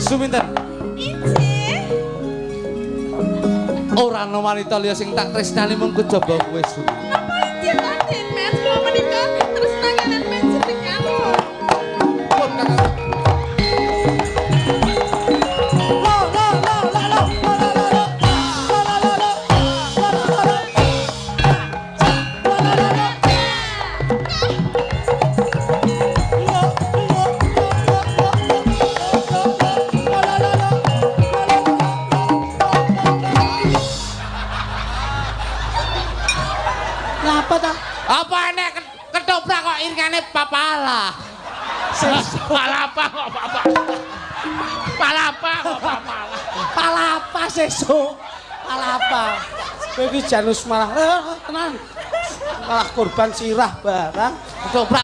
Suminten. Injih. Ora ana wanita liya sing tak tresnani mung kejaba kowe, Su. Napa injih tadi Mas kula menika terus nanganan panjenengan. Pun Kakang. Apa nek ketoprak kok iringane papala? Palapa kok papa. Palapa kok papala. Palapa sesuk. Palapa. Kowe iki janus malah tenan. Malah korban sirah barang. Ketoprak